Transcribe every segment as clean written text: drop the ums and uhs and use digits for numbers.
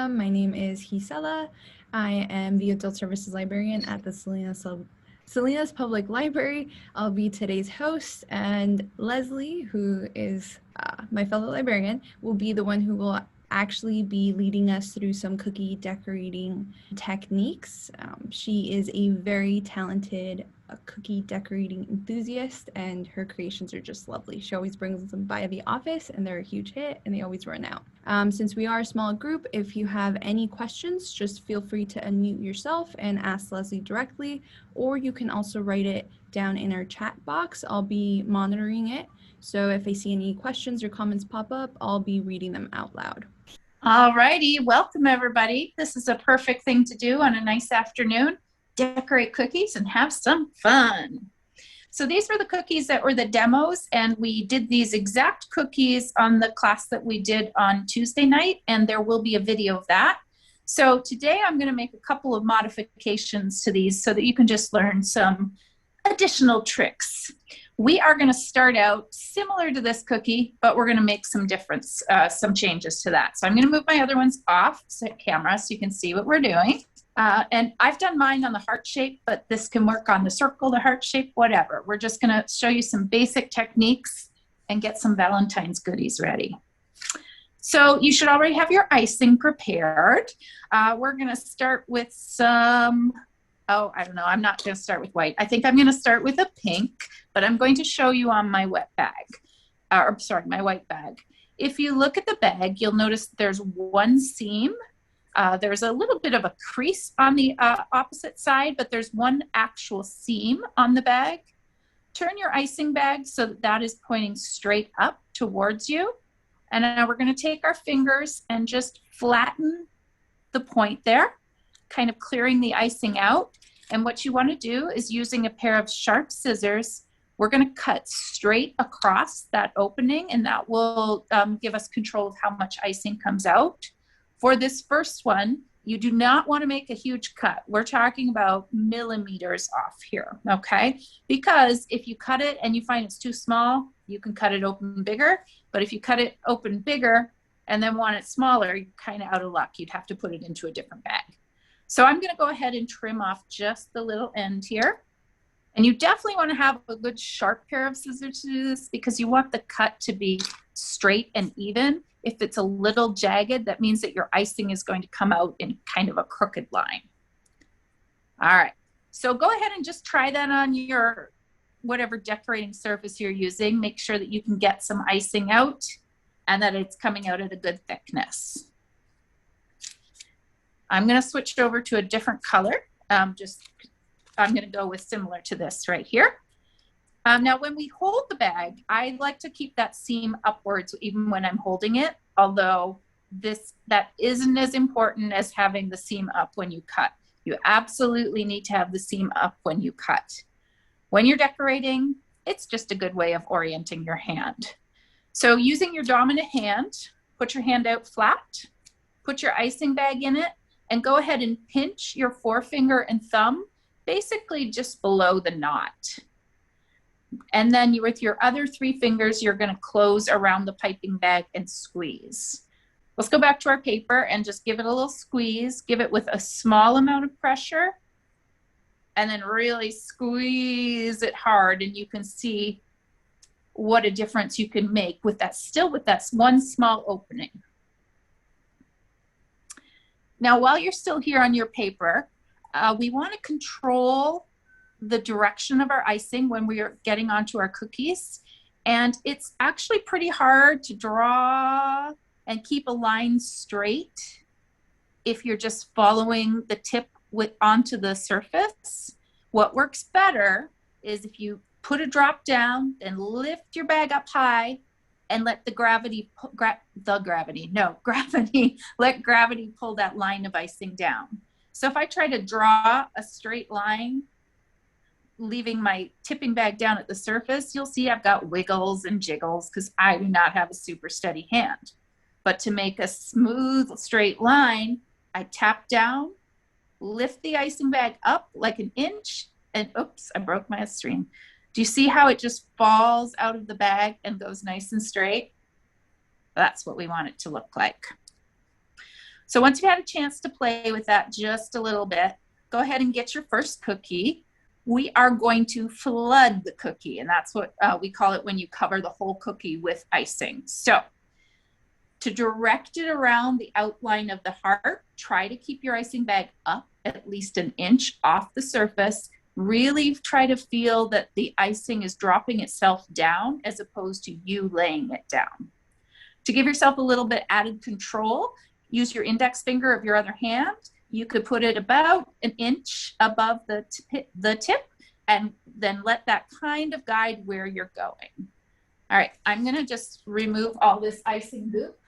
welcome. My name is Gisela. I am the Adult Services Librarian at the Salinas Public Library. I'll be today's host, and Leslie, who is my fellow librarian, will be the one who will actually be leading us through some cookie decorating techniques. She is a very talented cookie decorating enthusiast, and her creations are just lovely. She always brings them by the office, and they're a huge hit, and they always run out. Since we are a small group, if you have any questions, just feel free to unmute yourself and ask Leslie directly, or you can also write it down in our chat box. I'll be monitoring it, so if I see any questions or comments pop up, I'll be reading them out loud. All righty, welcome everybody. This is a perfect thing to do on a nice afternoon. Decorate cookies and have some fun. So these were the cookies that were the demos, and we did these exact cookies on the class that we did on Tuesday night, and there will be a video of that. So today I'm going to make a couple of modifications to these so that you can just learn some additional tricks. We are going to start out similar to this cookie, but we're going to make some some changes to that. So I'm going to move my other ones off camera so you can see what we're doing. And I've done mine on the heart shape, but this can work on the circle, the heart shape, whatever. We're just going to show you some basic techniques and get some Valentine's goodies ready. So you should already have your icing prepared. We're going to start with some... Oh, I don't know. I'm not going to start with white. I think I'm going to start with a pink, but I'm going to show you on my wet bag, or sorry, my white bag. If you look at the bag, you'll notice there's one seam. There's a little bit of a crease on the opposite side, but there's one actual seam on the bag. Turn your icing bag so that that is pointing straight up towards you. And now we're going to take our fingers and just flatten the point there, kind of clearing the icing out. And what you want to do is, using a pair of sharp scissors, we're going to cut straight across that opening, and that will give us control of how much icing comes out. For this first one, you do not want to make a huge cut. We're talking about millimeters off here, okay? Because if you cut it and you find it's too small, you can cut it open bigger. But if you cut it open bigger and then want it smaller, you're kind of out of luck. You'd have to put it into a different bag. So I'm going to go ahead and trim off just the little end here. And you definitely want to have a good sharp pair of scissors to do this, because you want the cut to be straight and even. If it's a little jagged, that means that your icing is going to come out in kind of a crooked line. All right, so go ahead and just try that on your whatever decorating surface you're using. Make sure that you can get some icing out and that it's coming out at a good thickness. I'm going to switch over to a different color. I'm going to go with similar to this right here. Now, when we hold the bag, I like to keep that seam upwards even when I'm holding it, although that isn't as important as having the seam up when you cut. You absolutely need to have the seam up when you cut. When you're decorating, it's just a good way of orienting your hand. So using your dominant hand, put your hand out flat, put your icing bag in it, and go ahead and pinch your forefinger and thumb basically just below the knot. And then with your other three fingers, you're going to close around the piping bag and squeeze. Let's go back to our paper and just give it a little squeeze. Give it with a small amount of pressure, and then really squeeze it hard, and you can see what a difference you can make with that, still with that one small opening. Now, while you're still here on your paper, we want to control the direction of our icing when we are getting onto our cookies. And it's actually pretty hard to draw and keep a line straight if you're just following the tip onto the surface. What works better is if you put a drop down and lift your bag up high and let let gravity pull that line of icing down. So if I try to draw a straight line, leaving my tipping bag down at the surface, you'll see I've got wiggles and jiggles because I do not have a super steady hand. But to make a smooth, straight line, I tap down, lift the icing bag up like an inch, and oops, I broke my string. Do you see how it just falls out of the bag and goes nice and straight? That's what we want it to look like. So once you had a chance to play with that just a little bit, go ahead and get your first cookie. We are going to flood the cookie, and that's what we call it when you cover the whole cookie with icing. So to direct it around the outline of the heart, try to keep your icing bag up at least an inch off the surface. Really try to feel that the icing is dropping itself down as opposed to you laying it down. To give yourself a little bit added control, use your index finger of your other hand. You could put it about an inch above the tip and then let that kind of guide where you're going. All right, I'm gonna just remove all this icing goop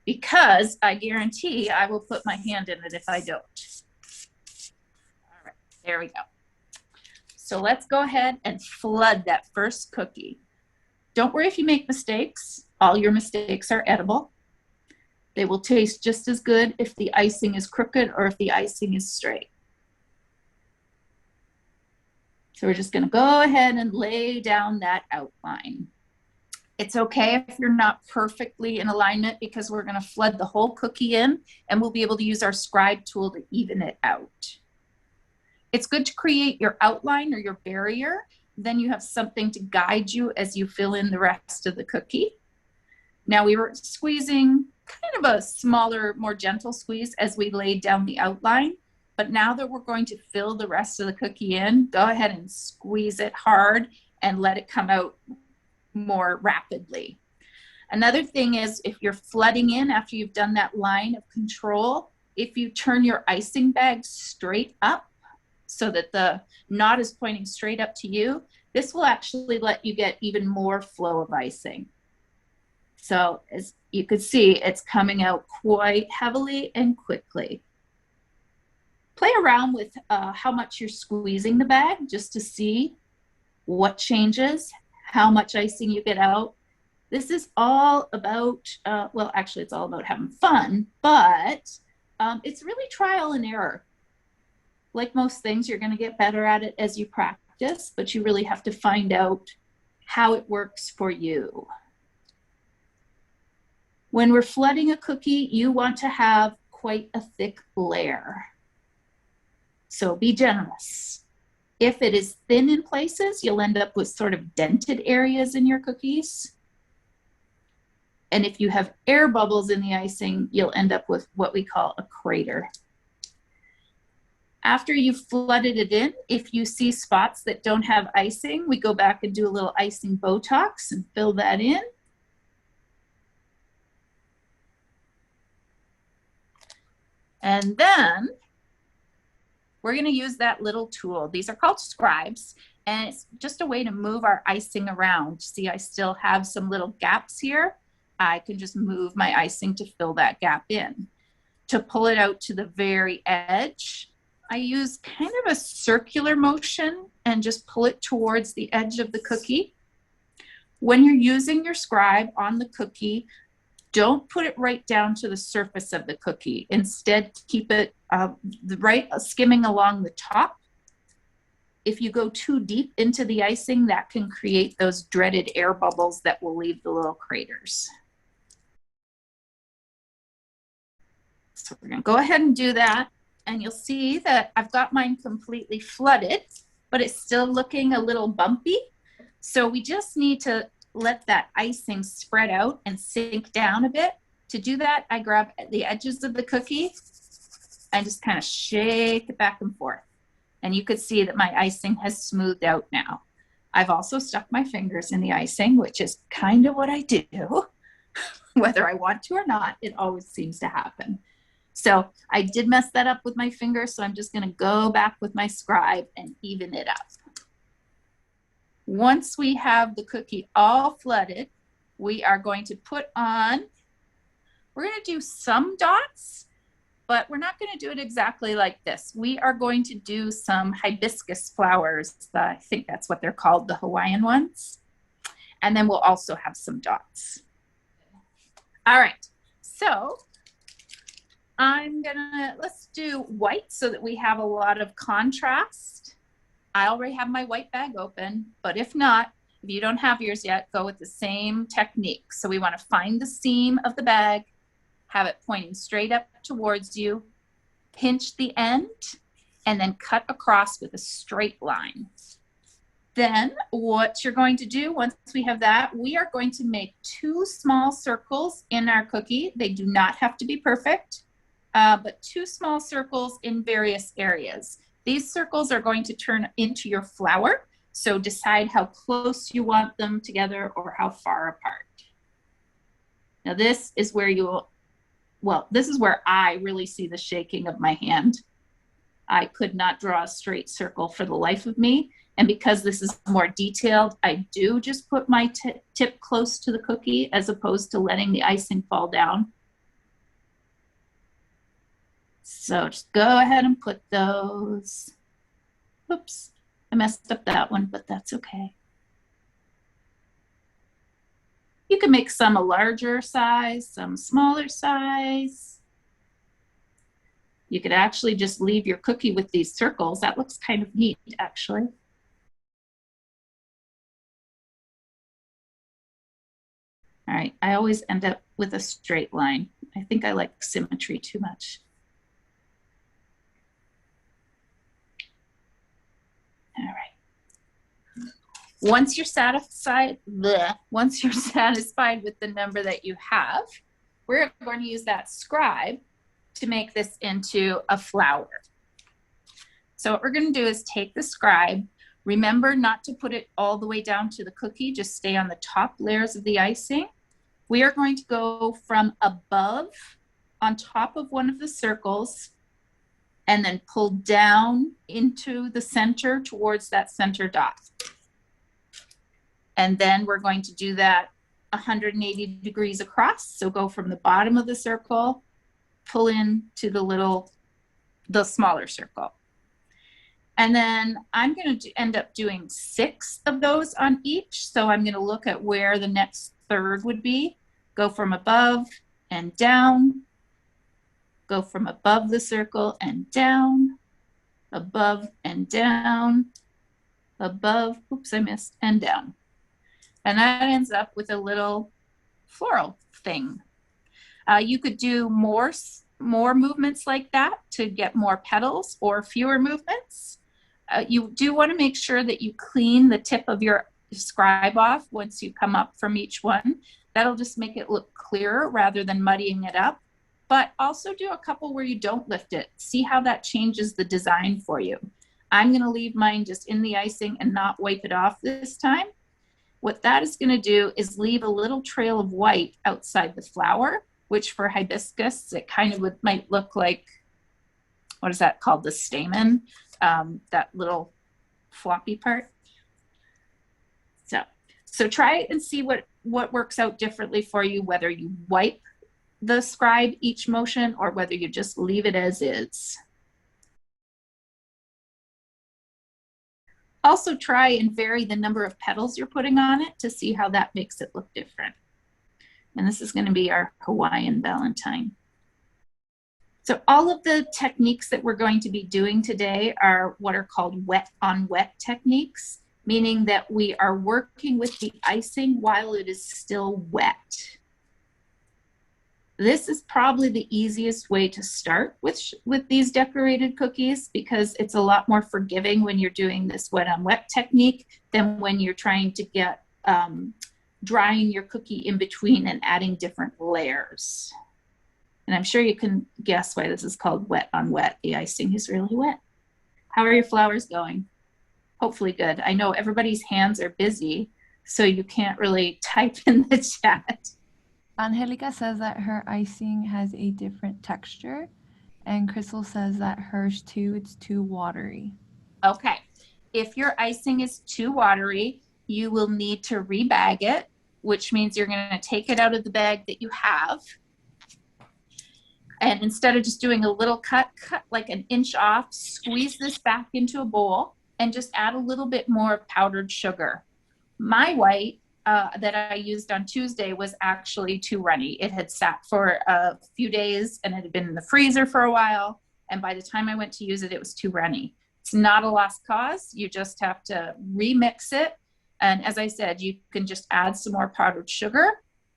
because I guarantee I will put my hand in it if I don't. All right, there we go. So let's go ahead and flood that first cookie. Don't worry if you make mistakes. All your mistakes are edible. They will taste just as good if the icing is crooked or if the icing is straight. So we're just gonna go ahead and lay down that outline. It's okay if you're not perfectly in alignment because we're gonna flood the whole cookie in and we'll be able to use our scribe tool to even it out. It's good to create your outline or your barrier. Then you have something to guide you as you fill in the rest of the cookie. Now we were squeezing kind of a smaller, more gentle squeeze as we laid down the outline. But now that we're going to fill the rest of the cookie in, go ahead and squeeze it hard and let it come out more rapidly. Another thing is if you're flooding in after you've done that line of control, if you turn your icing bag straight up so that the knot is pointing straight up to you, this will actually let you get even more flow of icing. So as you can see, it's coming out quite heavily and quickly. Play around with how much you're squeezing the bag just to see what changes, how much icing you get out. This is all about, well, actually it's all about having fun, but it's really trial and error. Like most things, you're gonna get better at it as you practice, but you really have to find out how it works for you. When we're flooding a cookie, you want to have quite a thick layer. So be generous. If it is thin in places, you'll end up with sort of dented areas in your cookies. And if you have air bubbles in the icing, you'll end up with what we call a crater. After you've flooded it in, if you see spots that don't have icing, we go back and do a little icing Botox and fill that in. And then we're going to use that little tool. These are called scribes, and it's just a way to move our icing around. See, I still have some little gaps here. I can just move my icing to fill that gap in. To pull it out to the very edge, I use kind of a circular motion and just pull it towards the edge of the cookie. When you're using your scribe on the cookie, don't put it right down to the surface of the cookie. Instead, keep it right skimming along the top. If you go too deep into the icing, that can create those dreaded air bubbles that will leave the little craters. So we're gonna go ahead and do that. And you'll see that I've got mine completely flooded, but it's still looking a little bumpy. So we just need to let that icing spread out and sink down a bit. To do that, I grab the edges of the cookie and just kind of shake it back and forth. And you could see that my icing has smoothed out now. I've also stuck my fingers in the icing, which is kind of what I do. Whether I want to or not, it always seems to happen. So I did mess that up with my finger, so I'm just gonna go back with my scribe and even it up. Once we have the cookie all flooded, we are going to put on, we're gonna do some dots, but we're not gonna do it exactly like this. We are going to do some hibiscus flowers. I think that's what they're called, the Hawaiian ones. And then we'll also have some dots. All right, so let's do white so that we have a lot of contrast. I already have my white bag open, but if not, if you don't have yours yet, go with the same technique. So we want to find the seam of the bag, have it pointing straight up towards you, pinch the end, and then cut across with a straight line. Then what you're going to do once we have that, we are going to make 2 small circles in our cookie. They do not have to be perfect, but 2 small circles in various areas. These circles are going to turn into your flower. So decide how close you want them together or how far apart. Now this is where this is where I really see the shaking of my hand. I could not draw a straight circle for the life of me. And because this is more detailed, I do just put my tip close to the cookie as opposed to letting the icing fall down. So just go ahead and put those. Oops, I messed up that one, but that's okay. You can make some a larger size, some smaller size. You could actually just leave your cookie with these circles. That looks kind of neat, actually. All right, I always end up with a straight line. I think I like symmetry too much. All right. Once you're satisfied with the number that you have, we're going to use that scribe to make this into a flower. So what we're going to do is take the scribe. Remember not to put it all the way down to the cookie, just stay on the top layers of the icing. We are going to go from above on top of one of the circles and then pull down into the center towards that center dot. And then we're going to do that 180 degrees across. So go from the bottom of the circle, pull into the smaller circle. And then I'm going to end up doing 6 of those on each. So I'm going to look at where the next third would be. Go from above and down. Go from above the circle and down. Above and down. Above, oops, I missed, and down. And that ends up with a little floral thing. You could do more movements like that to get more petals or fewer movements. You do want to make sure that you clean the tip of your scribe off once you come up from each one. That'll just make it look clearer rather than muddying it up. But also do a couple where you don't lift it. See how that changes the design for you. I'm going to leave mine just in the icing and not wipe it off this time. What that is going to do is leave a little trail of white outside the flower, which for hibiscus, it kind of might look like, what is that called? The stamen, that little floppy part. So try and see what works out differently for you, whether you wipe the scribe each motion or whether you just leave it as is. Also try and vary the number of petals you're putting on it to see how that makes it look different. And this is going to be our Hawaiian Valentine. So all of the techniques that we're going to be doing today are what are called wet on wet techniques, meaning that we are working with the icing while it is still wet. This is probably the easiest way to start with these decorated cookies because it's a lot more forgiving when you're doing this wet on wet technique than when you're trying to get drying your cookie in between and adding different layers. And I'm sure you can guess why this is called wet on wet. The icing is really wet. How are your flowers going? Hopefully good. I know everybody's hands are busy, so you can't really type in the chat. Angelica says that her icing has a different texture, and Crystal says that hers too, it's too watery. Okay, if your icing is too watery, you will need to rebag it, which means you're going to take it out of the bag that you have. And instead of just doing a little cut like an inch off, squeeze this back into a bowl and just add a little bit more powdered sugar. My white that I used on Tuesday was actually too runny. It had sat for a few days and it had been in the freezer for a while. And by the time I went to use it, it was too runny. It's not a lost cause. You just have to remix it. And as I said, you can just add some more powdered sugar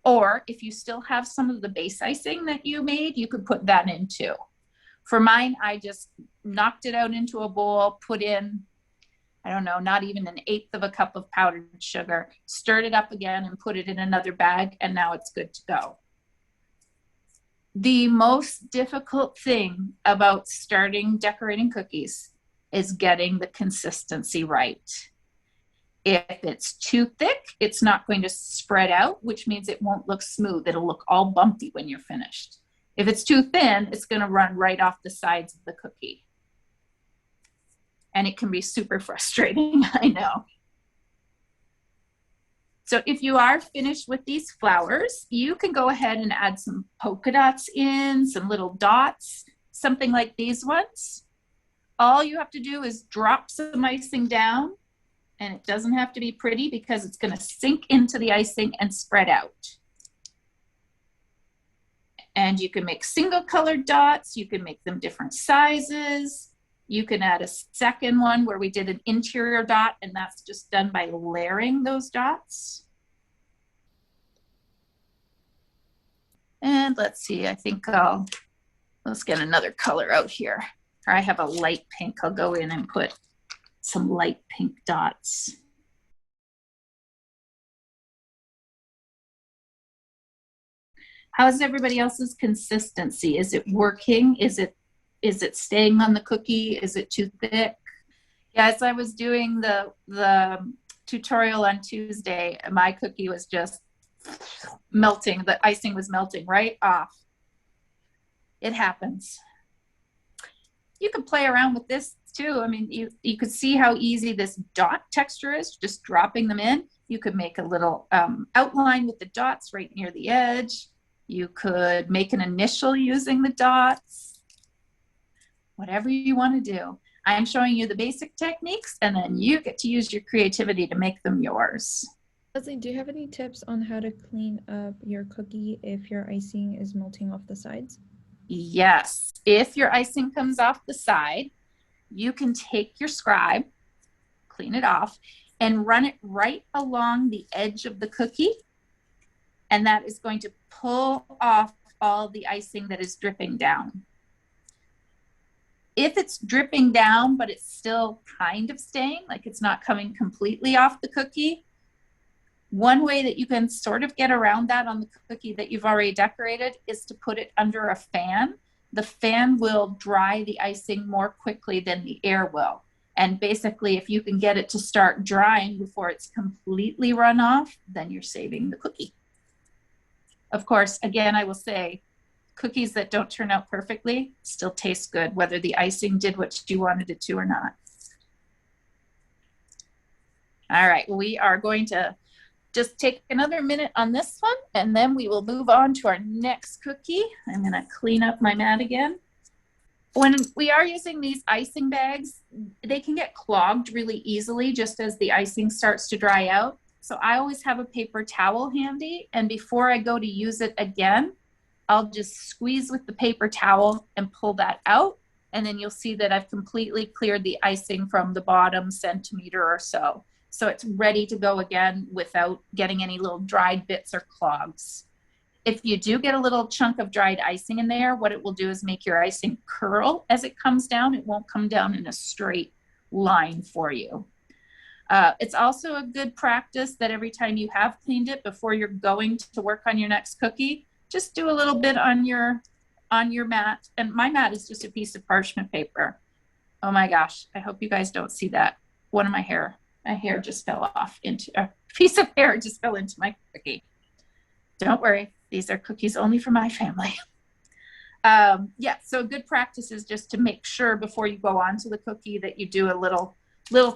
Or if you still have some of the base icing that you made, you could put that in too. For mine, I just knocked it out into a bowl, put in, I don't know, not even an eighth of a cup of powdered sugar, stirred it up again and put it in another bag, and now it's good to go. The most difficult thing about starting decorating cookies is getting the consistency right. If it's too thick, it's not going to spread out, which means it won't look smooth. It'll look all bumpy when you're finished. If it's too thin, it's going to run right off the sides of the cookie. And it can be super frustrating, I know. So if you are finished with these flowers, you can go ahead and add some polka dots in, some little dots, something like these ones. All you have to do is drop some icing down, and it doesn't have to be pretty because it's going to sink into the icing and spread out. And you can make single colored dots. You can make them different sizes. You can add a second one where we did an interior dot, and that's just done by layering those dots. And let's see, I think let's get another color out here. Or I have a light pink. I'll go in and put some light pink dots. How's everybody else's consistency? Is it working? Is it staying on the cookie? Is it too thick? Yeah, as I was doing the tutorial on Tuesday, my cookie was just melting. The icing was melting right off. It happens. You can play around with this too. I mean, you could see how easy this dot texture is, just dropping them in. You could make a little outline with the dots right near the edge. You could make an initial using the dots. Whatever you want to do. I'm showing you the basic techniques, and then you get to use your creativity to make them yours. Leslie, do you have any tips on how to clean up your cookie if your icing is melting off the sides? Yes. If your icing comes off the side, you can take your scribe, clean it off, and run it right along the edge of the cookie. And that is going to pull off all the icing that is dripping down. If it's dripping down, but it's still kind of staying, like it's not coming completely off the cookie, one way that you can sort of get around that on the cookie that you've already decorated is to put it under a fan. The fan will dry the icing more quickly than the air will. And basically, if you can get it to start drying before it's completely run off, then you're saving the cookie. Of course, again, I will say, cookies that don't turn out perfectly still taste good, whether the icing did what you wanted it to or not. All right, we are going to just take another minute on this one, and then we will move on to our next cookie. I'm gonna clean up my mat again. When we are using these icing bags, they can get clogged really easily just as the icing starts to dry out. So I always have a paper towel handy, and before I go to use it again, I'll just squeeze with the paper towel and pull that out. And then you'll see that I've completely cleared the icing from the bottom centimeter or so. So it's ready to go again without getting any little dried bits or clogs. If you do get a little chunk of dried icing in there, what it will do is make your icing curl as it comes down. It won't come down in a straight line for you. It's also a good practice that every time you have cleaned it before you're going to work on your next cookie, just do a little bit on your mat. And my mat is just a piece of parchment paper. Oh my gosh, I hope you guys don't see that. One of my hair just fell off into a piece of hair just fell into my cookie. Don't worry, these are cookies only for my family. Yeah, so good practice is just to make sure before you go on to the cookie that you do a little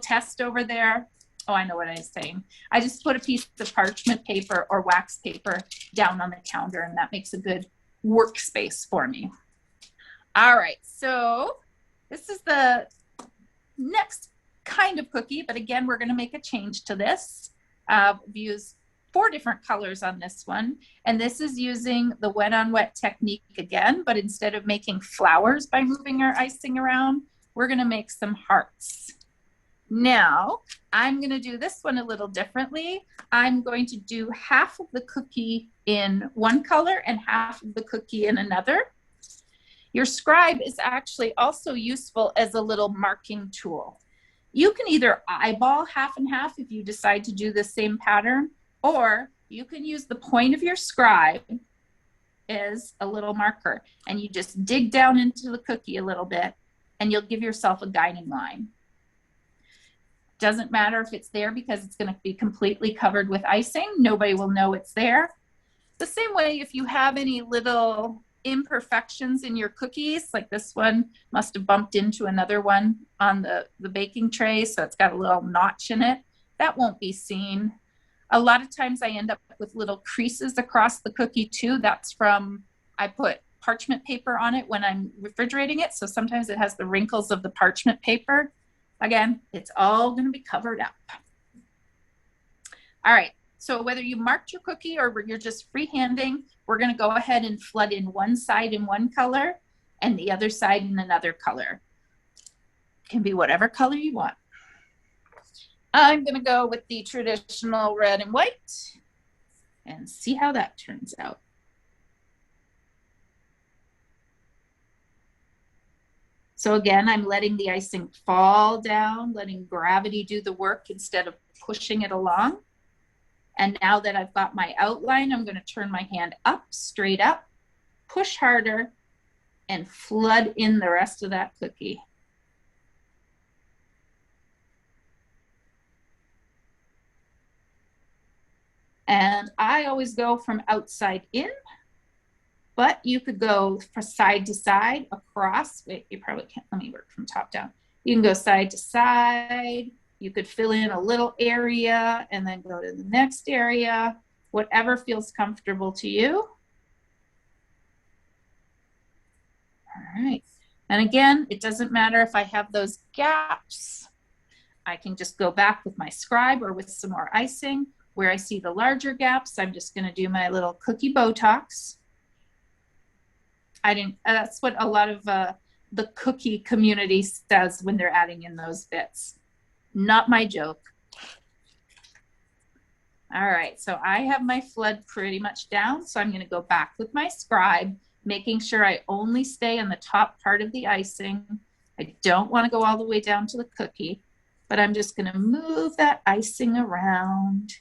test over there. Oh, I know what I was saying. I just put a piece of parchment paper or wax paper down on the counter, and that makes a good workspace for me. All right, so this is the next kind of cookie, but again, we're gonna make a change to this. We've used 4 different colors on this one, and this is using the wet on wet technique again, but instead of making flowers by moving our icing around, we're gonna make some hearts. Now, I'm going to do this one a little differently. I'm going to do half of the cookie in one color and half of the cookie in another. Your scribe is actually also useful as a little marking tool. You can either eyeball half and half if you decide to do the same pattern, or you can use the point of your scribe as a little marker, and you just dig down into the cookie a little bit, and you'll give yourself a guiding line. Doesn't matter if it's there because it's going to be completely covered with icing. Nobody will know it's there. The same way, if you have any little imperfections in your cookies, like this one must have bumped into another one on the baking tray, so it's got a little notch in it, that won't be seen. A lot of times I end up with little creases across the cookie too. That's from, I put parchment paper on it when I'm refrigerating it, so sometimes it has the wrinkles of the parchment paper. Again, it's all going to be covered up. All right, so whether you marked your cookie or you're just freehanding, we're going to go ahead and flood in one side in one color and the other side in another color. It can be whatever color you want. I'm going to go with the traditional red and white and see how that turns out. So again, I'm letting the icing fall down, letting gravity do the work instead of pushing it along. And now that I've got my outline, I'm going to turn my hand up, straight up, push harder, and flood in the rest of that cookie. And I always go from outside in, but you could go from side to side, across. Wait, you probably can't. Let me work from top down. You can go side to side. You could fill in a little area and then go to the next area, whatever feels comfortable to you. All right. And again, it doesn't matter if I have those gaps. I can just go back with my scribe or with some more icing. Where I see the larger gaps, I'm just going to do my little cookie Botox. That's what a lot of the cookie community says when they're adding in those bits. Not my joke. All right, so I have my flood pretty much down, so I'm going to go back with my scribe, making sure I only stay on the top part of the icing. I don't want to go all the way down to the cookie, but I'm just going to move that icing around,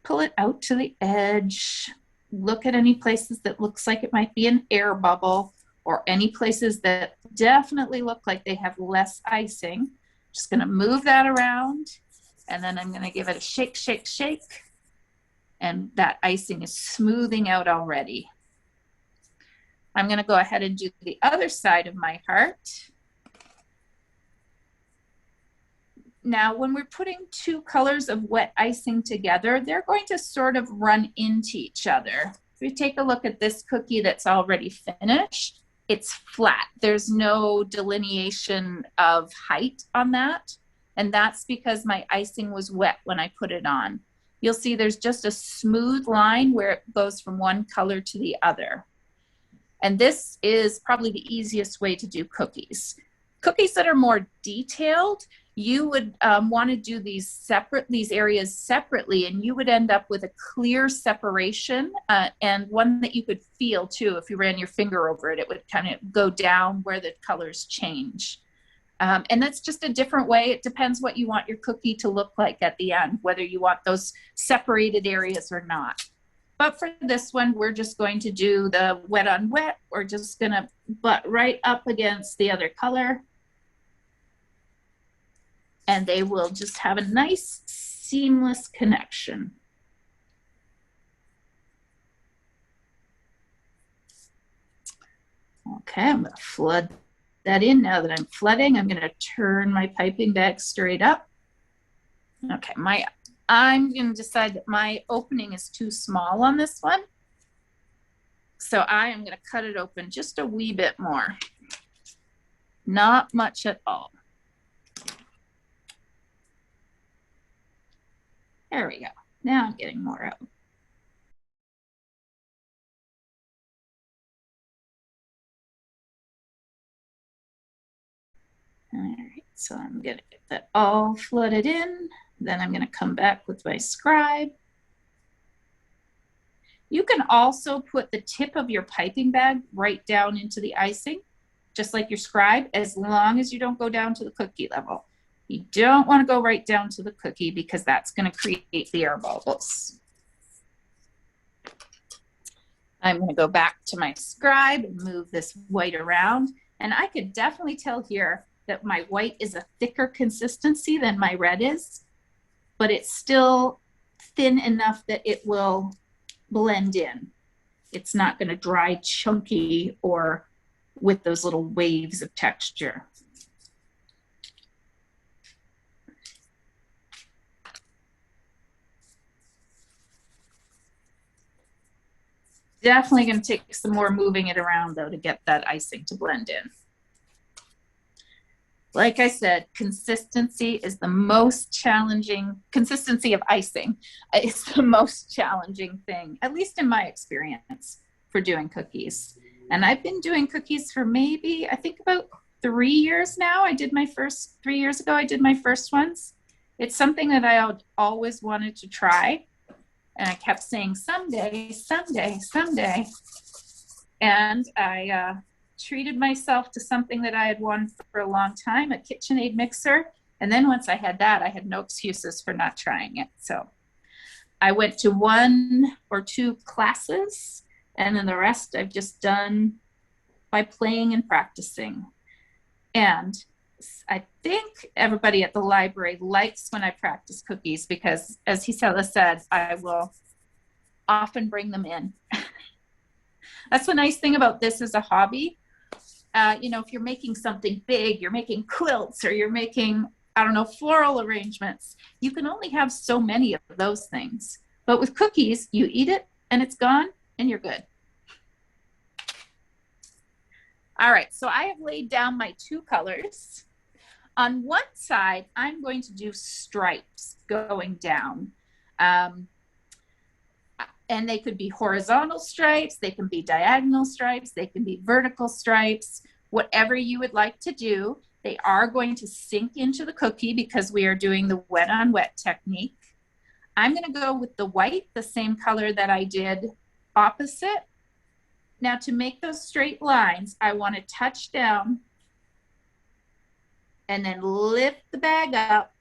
pull it out to the edge, look at any places that looks like it might be an air bubble, or any places that definitely look like they have less icing. Just going to move that around, and then I'm going to give it a shake, shake, shake, and that icing is smoothing out already. I'm going to go ahead and do the other side of my heart. Now, when we're putting two colors of wet icing together, they're going to sort of run into each other. If we take a look at this cookie that's already finished, it's flat. There's no delineation of height on that. And that's because my icing was wet when I put it on. You'll see there's just a smooth line where it goes from one color to the other. And this is probably the easiest way to do cookies. Cookies that are more detailed, you would want to do these areas separately, and you would end up with a clear separation and one that you could feel too. If you ran your finger over it, it would kind of go down where the colors change. And that's just a different way. It depends what you want your cookie to look like at the end, whether you want those separated areas or not. But for this one, we're just going to do the wet on wet. We're just going to butt right up against the other color. And they will just have a nice seamless connection. Okay, I'm going to flood that in. Now that I'm flooding, I'm going to turn my piping bag straight up. Okay, I'm going to decide that my opening is too small on this one. So I am going to cut it open just a wee bit more. Not much at all. There we go. Now I'm getting more out. All right, So I'm gonna get that all flooded in. Then I'm gonna come back with my scribe. You can also put the tip of your piping bag right down into the icing, just like your scribe, as long as you don't go down to the cookie level. You don't want to go right down to the cookie because that's going to create the air bubbles. I'm going to go back to my scribe and move this white around. And I could definitely tell here that my white is a thicker consistency than my red is, but it's still thin enough that it will blend in. It's not going to dry chunky or with those little waves of texture. Definitely going to take some more moving it around though to get that icing to blend in. Like I said, consistency is the most challenging, consistency of icing is the most challenging thing, at least in my experience, for doing cookies. And I've been doing cookies for maybe, I think about 3 years now. I did my first, 3 years ago, I did my first ones. It's something that I always wanted to try. And I kept saying someday, someday, someday. And I treated myself to something that I had wanted for a long time, a KitchenAid mixer. And then once I had that, I had no excuses for not trying it. So I went to 1 or 2 classes, and then the rest I've just done by playing and practicing. And I think everybody at the library likes when I practice cookies because, as Gisela said, I will often bring them in. That's the nice thing about this as a hobby. You know, if you're making something big, you're making quilts or you're making, I don't know, floral arrangements, you can only have so many of those things. But with cookies, you eat it and it's gone and you're good. All right, so I have laid down my 2 colors. On one side, I'm going to do stripes going down. And they could be horizontal stripes, they can be diagonal stripes, they can be vertical stripes, whatever you would like to do. They are going to sink into the cookie because we are doing the wet on wet technique. I'm going to go with the white, the same color that I did opposite. Now to make those straight lines, I want to touch down and then lift the bag up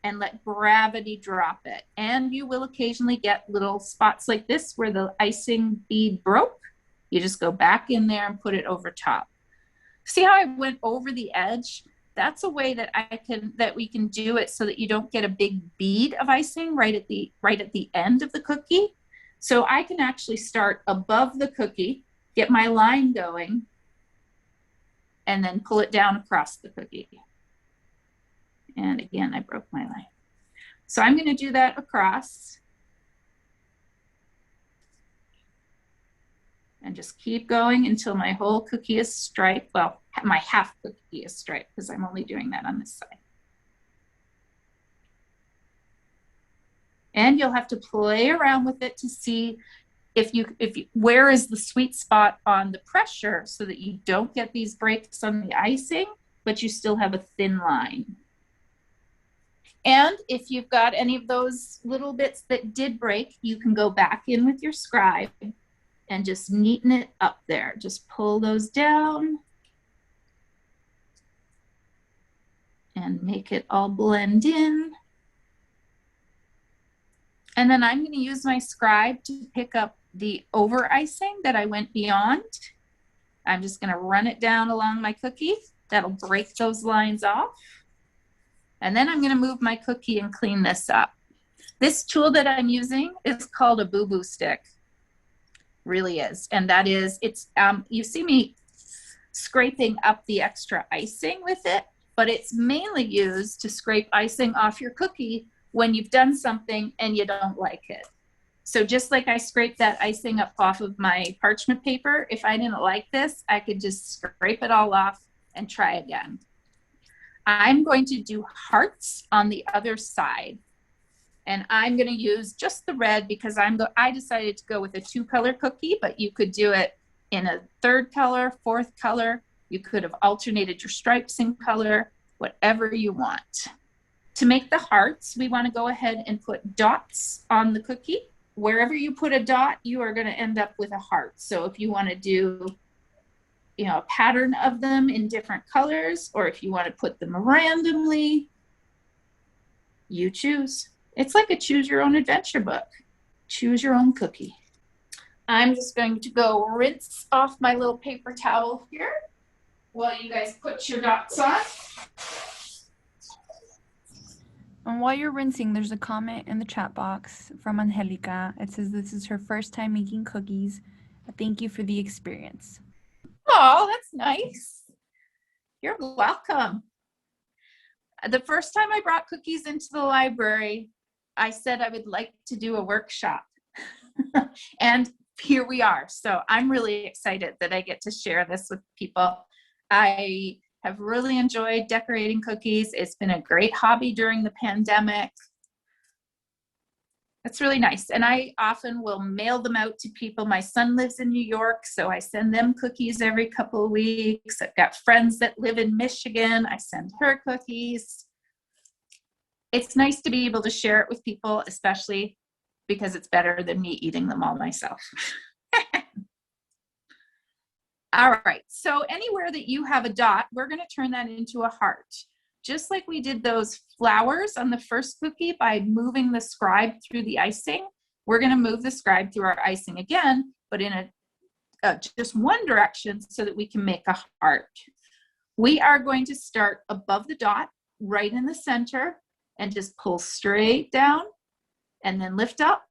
and let gravity drop it. And you will occasionally get little spots like this where the icing bead broke. You just go back in there and put it over top. See how I went over the edge? That's a way that we can do it so that you don't get a big bead of icing right at the end of the cookie. So I can actually start above the cookie, get my line going, and then pull it down across the cookie. And again, I broke my line. So I'm going to do that across. And just keep going until my whole cookie is striped. Well, my half cookie is striped because I'm only doing that on this side. And you'll have to play around with it to see where is the sweet spot on the pressure so that you don't get these breaks on the icing, but you still have a thin line. And if you've got any of those little bits that did break, you can go back in with your scribe and just neaten it up there. Just pull those down and make it all blend in. And then I'm going to use my scribe to pick up the over icing that I went beyond. I'm just going to run it down along my cookie. That'll break those lines off. And then I'm going to move my cookie and clean this up. This tool that I'm using is called a boo-boo stick. Really is. And that is, you see me scraping up the extra icing with it, but it's mainly used to scrape icing off your cookie when you've done something and you don't like it. So just like I scraped that icing up off of my parchment paper, if I didn't like this, I could just scrape it all off and try again. I'm going to do hearts on the other side. And I'm going to use just the red because I decided to go with a 2-color cookie, but you could do it in a 3rd color, 4th color. You could have alternated your stripes in color. whatever you want. To make the hearts, we want to go ahead and put dots on the cookie. Wherever you put a dot, you are going to end up with a heart. So if you want to do, you know, a pattern of them in different colors, or if you want to put them randomly, you choose. It's like a choose your own adventure book. Choose your own cookie. I'm just going to go rinse off my little paper towel here while you guys put your dots on. And while you're rinsing, there's a comment in the chat box from Angelica. It says this is her first time making cookies. Thank you for the experience. Oh, that's nice. You're welcome. The first time I brought cookies into the library, I said I would like to do a workshop. And here we are. So I'm really excited that I get to share this with people. I have really enjoyed decorating cookies. It's been a great hobby during the pandemic. It's really nice. And I often will mail them out to people. My son lives in New York, so I send them cookies every couple of weeks. I've got friends that live in Michigan. I send her cookies. It's nice to be able to share it with people, especially because it's better than me eating them all myself. All right, so anywhere that you have a dot, we're going to turn that into a heart. Just like we did those flowers on the first cookie by moving the scribe through the icing, we're going to move the scribe through our icing again, but in just one direction so that we can make a heart. We are going to start above the dot, right in the center, and just pull straight down and then lift up.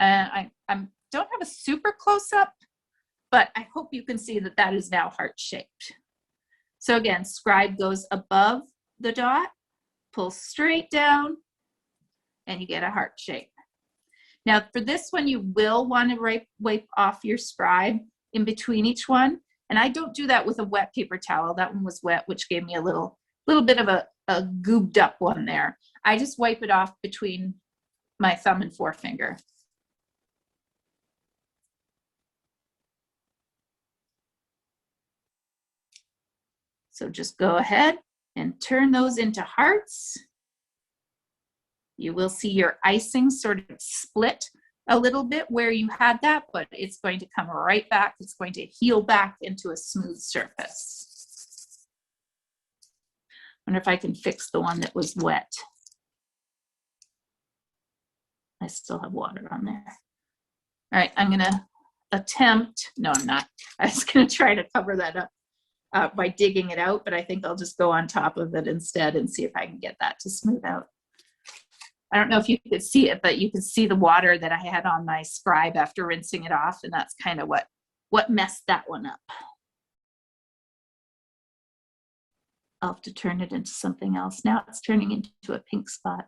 And I don't have a super close up, but I hope you can see that that is now heart shaped. So again, scribe goes above the dot, pull straight down, and you get a heart shape. Now for this one, you will want to wipe off your scribe in between each one. And I don't do that with a wet paper towel. That one was wet, which gave me a little bit of a gooped up one there. I just wipe it off between my thumb and forefinger. So just go ahead and turn those into hearts. You will see your icing sort of split a little bit where you had that, but it's going to come right back. It's going to heal back into a smooth surface. I wonder if I can fix the one that was wet. I still have water on there. All right, I'm gonna attempt, no, I'm not. I was gonna try to cover that up by digging it out, but I think I'll just go on top of it instead and see if I can get that to smooth out. I don't know if you could see it, but you can see the water that I had on my scribe after rinsing it off, and that's kind of what messed that one up. I'll have to turn it into something else. Now it's turning into a pink spot.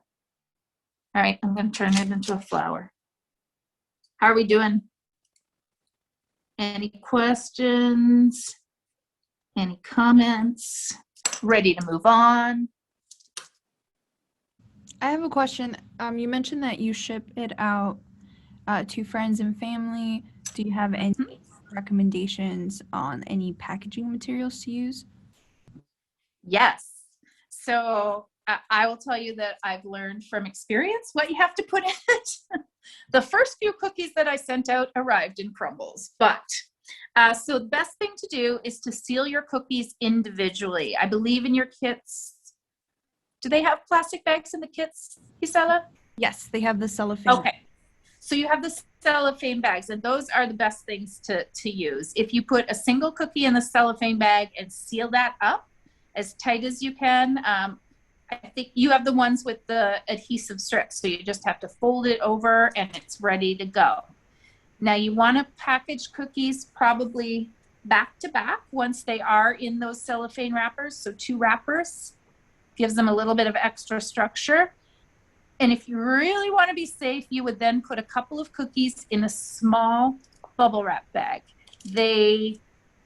All right, I'm going to turn it into a flower. How are we doing? Any questions? Any comments? Ready to move on? I have a question. You mentioned that you ship it out to friends and family. Do you have any recommendations on any packaging materials to use? Yes. So I will tell you that I've learned from experience what you have to put in it. The first few cookies that I sent out arrived in crumbles, but so the best thing to do is to seal your cookies individually. I believe in your kits. Do they have plastic bags in the kits, Gisela? Yes, they have the cellophane. Okay. So you have the cellophane bags, and those are the best things to use. If you put a single cookie in the cellophane bag and seal that up as tight as you can, I think you have the ones with the adhesive strips, so you just have to fold it over and it's ready to go. Now you want to package cookies probably back to back once they are in those cellophane wrappers, so 2 wrappers. Gives them a little bit of extra structure. And if you really want to be safe, you would then put a couple of cookies in a small bubble wrap bag. They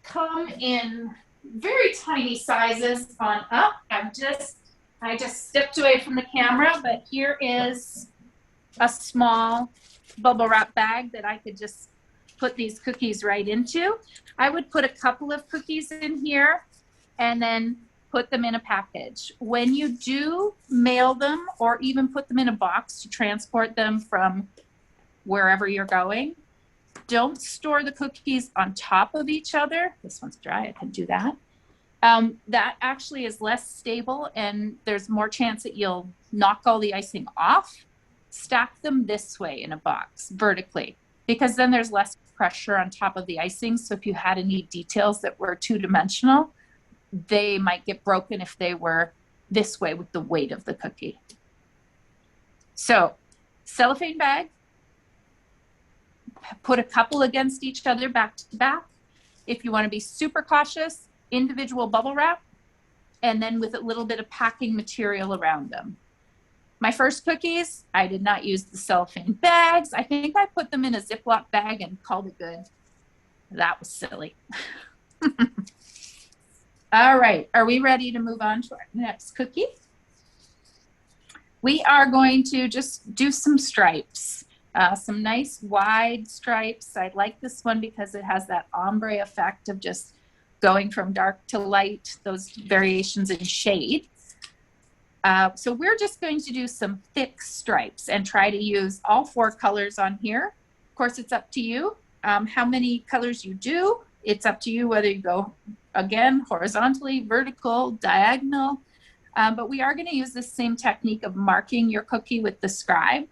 come in very tiny sizes on up. I just stepped away from the camera, but here is a small bubble wrap bag that I could just put these cookies right into. I would put a couple of cookies in here and then put them in a package. When you do mail them or even put them in a box to transport them from wherever you're going, don't store the cookies on top of each other. This one's dry, I can do that. That actually is less stable and there's more chance that you'll knock all the icing off. Stack them this way in a box vertically, because then there's less pressure on top of the icing. So if you had any details that were two-dimensional, they might get broken if they were this way with the weight of the cookie. So cellophane bag, put a couple against each other back to back. If you want to be super cautious, individual bubble wrap, and then with a little bit of packing material around them. My first cookies, I did not use the cellophane bags. I think I put them in a Ziploc bag and called it good. That was silly. All right, are we ready to move on to our next cookie? We are going to just do some stripes, some nice wide stripes. I like this one because it has that ombre effect of just going from dark to light, those variations in shade. So we're just going to do some thick stripes and try to use all 4 colors on here. Of course, it's up to you how many colors you do. It's up to you whether you go, again, horizontally, vertical, diagonal. But we are going to use the same technique of marking your cookie with the scribe.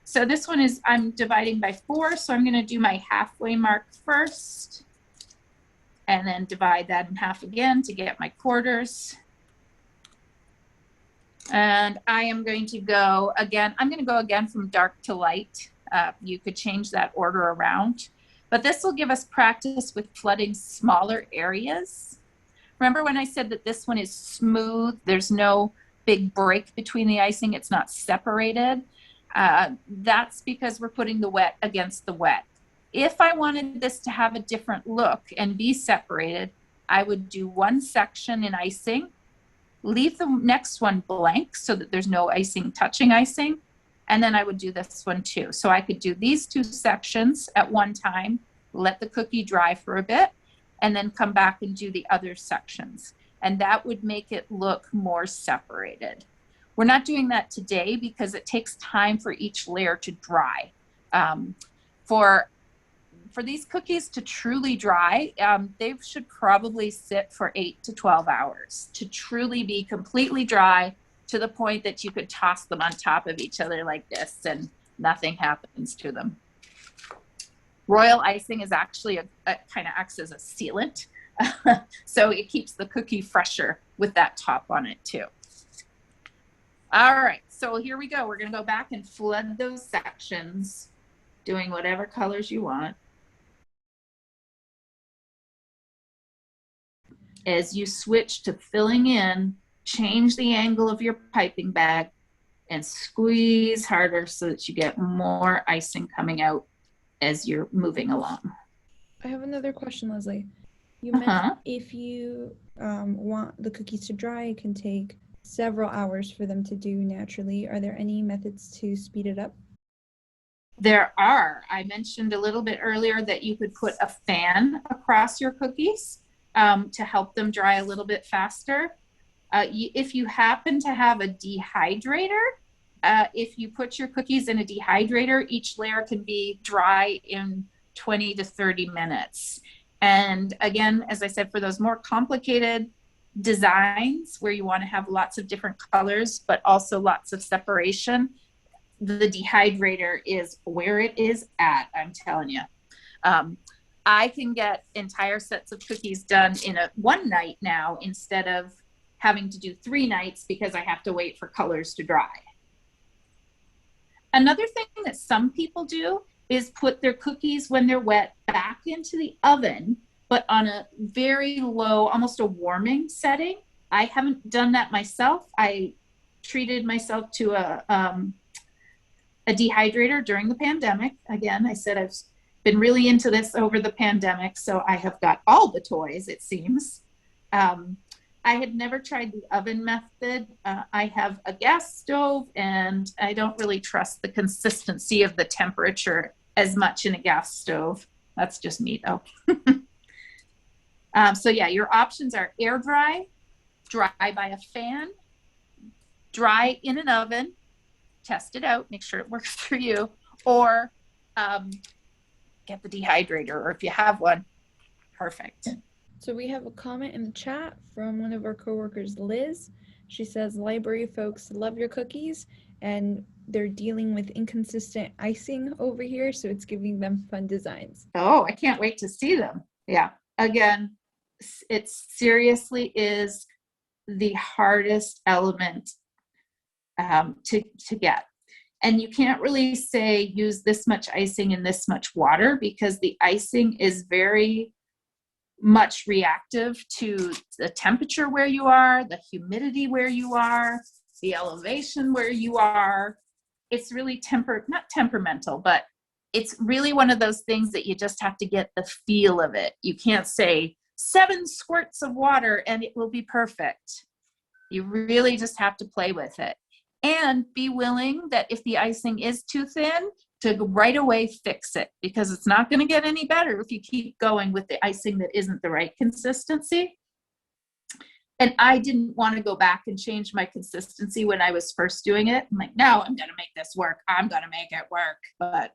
So this one is, I'm dividing by 4. So I'm going to do my halfway mark first. And then divide that in half again to get my quarters. And I am going to go again, I'm going to go again from dark to light. You could change that order around, but this will give us practice with flooding smaller areas. Remember when I said that this one is smooth, there's no big break between the icing, it's not separated. That's because we're putting the wet against the wet. If I wanted this to have a different look and be separated, I would do one section in icing, leave the next one blank so that there's no icing touching icing. And then I would do this one too. So I could do these 2 sections at one time, let the cookie dry for a bit, and then come back and do the other sections. And that would make it look more separated. We're not doing that today because it takes time for each layer to dry. For these cookies to truly dry, they should probably sit for 8 to 12 hours to truly be completely dry to the point that you could toss them on top of each other like this and nothing happens to them. Royal icing is actually a kind of acts as a sealant. So it keeps the cookie fresher with that top on it too. All right, so here we go. We're gonna go back and flood those sections, doing whatever colors you want. As you switch to filling in, change the angle of your piping bag and squeeze harder so that you get more icing coming out as you're moving along. I have another question, Leslie. You mentioned if you want the cookies to dry, it can take several hours for them to do naturally. Are there any methods to speed it up? There are. I mentioned a little bit earlier that you could put a fan across your cookies to help them dry a little bit faster. If you happen to have a dehydrator, if you put your cookies in a dehydrator, each layer can be dry in 20 to 30 minutes. And again, as I said, for those more complicated designs where you want to have lots of different colors, but also lots of separation, the dehydrator is where it is at, I'm telling you. I can get entire sets of cookies done in one night now instead of having to do 3 nights because I have to wait for colors to dry. Another thing that some people do is put their cookies when they're wet back into the oven, but on a very low, almost a warming setting. I haven't done that myself. I treated myself to a dehydrator during the pandemic. Again, I said I've been really into this over the pandemic, so I have got all the toys, it seems. I had never tried the oven method. I have a gas stove, and I don't really trust the consistency of the temperature as much in a gas stove. That's just me, though. So yeah, your options are air dry, dry by a fan, dry in an oven, test it out, make sure it works for you, or get the dehydrator, or if you have one, perfect. So we have a comment in the chat from one of our coworkers, Liz. She says, library folks love your cookies and they're dealing with inconsistent icing over here, so it's giving them fun designs. Oh, I can't wait to see them. Yeah. Again, it seriously is the hardest element to get. And you can't really say use this much icing and this much water, because the icing is very much reactive to the temperature where you are, the humidity where you are, the elevation where you are. It's really not temperamental, but it's really one of those things that you just have to get the feel of it. You can't say 7 squirts of water and it will be perfect. You really just have to play with it. And be willing that if the icing is too thin, to right away fix it, because it's not going to get any better if you keep going with the icing that isn't the right consistency. And I didn't want to go back and change my consistency when I was first doing it. I'm like, no, I'm going to make this work. I'm going to make it work. But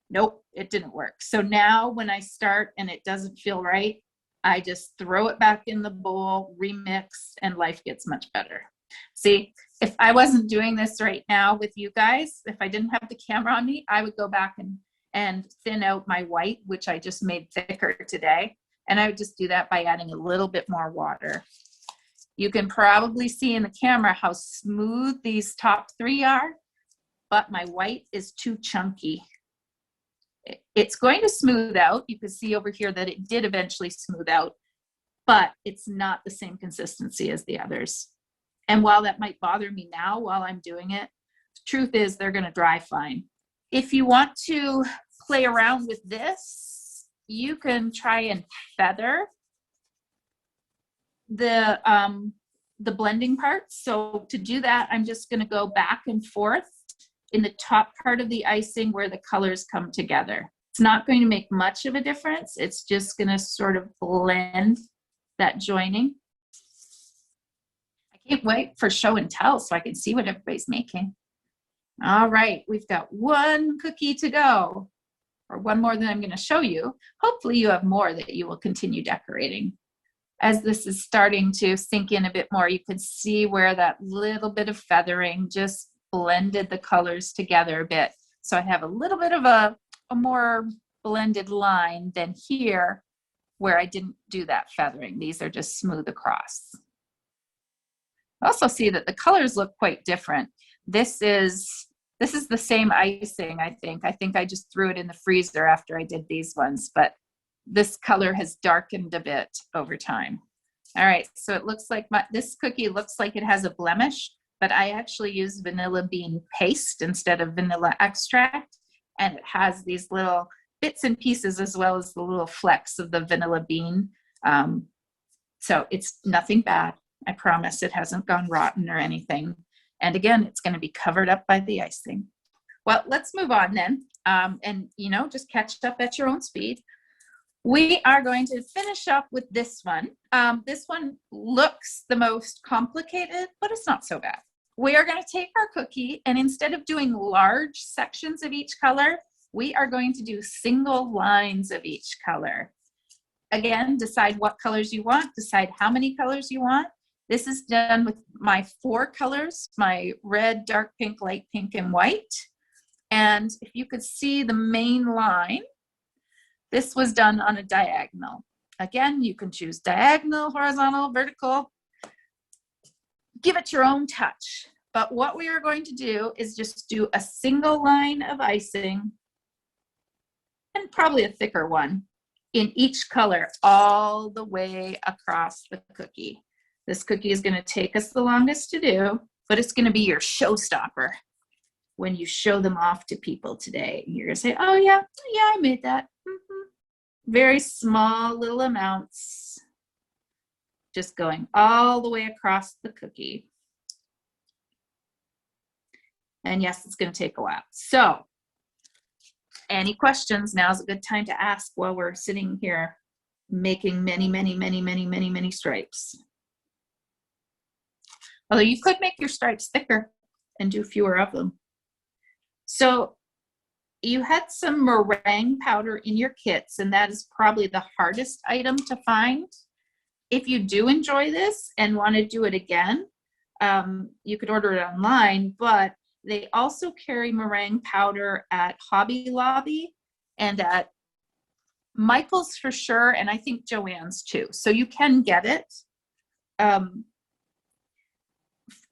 nope, it didn't work. So now when I start and it doesn't feel right, I just throw it back in the bowl, remix, and life gets much better. See, if I wasn't doing this right now with you guys, if I didn't have the camera on me, I would go back and thin out my white, which I just made thicker today. And I would just do that by adding a little bit more water. You can probably see in the camera how smooth these top 3 are, but my white is too chunky. It's going to smooth out. You can see over here that it did eventually smooth out, but it's not the same consistency as the others. And while that might bother me now while I'm doing it, the truth is they're going to dry fine. If you want to play around with this, you can try and feather the blending parts. So to do that, I'm just going to go back and forth in the top part of the icing where the colors come together. It's not going to make much of a difference. It's just going to sort of blend that joining. I can't wait for show and tell so I can see what everybody's making. All right, we've got 1 cookie to go, or 1 more that I'm going to show you. Hopefully you have more that you will continue decorating. As this is starting to sink in a bit more, you can see where that little bit of feathering just blended the colors together a bit. So I have a little bit of a more blended line than here where I didn't do that feathering. These are just smooth across. I also see that the colors look quite different. This is the same icing, I think. I think I just threw it in the freezer after I did these ones, but this color has darkened a bit over time. All right, so it looks like this cookie looks like it has a blemish, but I actually use vanilla bean paste instead of vanilla extract, and it has these little bits and pieces as well as the little flecks of the vanilla bean. So it's nothing bad. I promise it hasn't gone rotten or anything. And again, it's going to be covered up by the icing. Well, let's move on then. And, just catch up at your own speed. We are going to finish up with this one. This one looks the most complicated, but it's not so bad. We are going to take our cookie, and instead of doing large sections of each color, we are going to do single lines of each color. Again, decide what colors you want, decide how many colors you want. This is done with my 4 colors, my red, dark pink, light pink, and white. And if you could see the main line, this was done on a diagonal. Again, you can choose diagonal, horizontal, vertical. Give it your own touch. But what we are going to do is just do a single line of icing, and probably a thicker one, in each color all the way across the cookie. This cookie is going to take us the longest to do, but it's going to be your showstopper when you show them off to people today. You're going to say, oh yeah, I made that. Very small little amounts, just going all the way across the cookie. And yes, it's going to take a while. So any questions? Now's a good time to ask while we're sitting here making many, many, many, many, many, many stripes. Although you could make your stripes thicker and do fewer of them. So you had some meringue powder in your kits, and that is probably the hardest item to find. If you do enjoy this and want to do it again, you could order it online, but they also carry meringue powder at Hobby Lobby and at Michael's for sure, and I think Joann's too. So you can get it.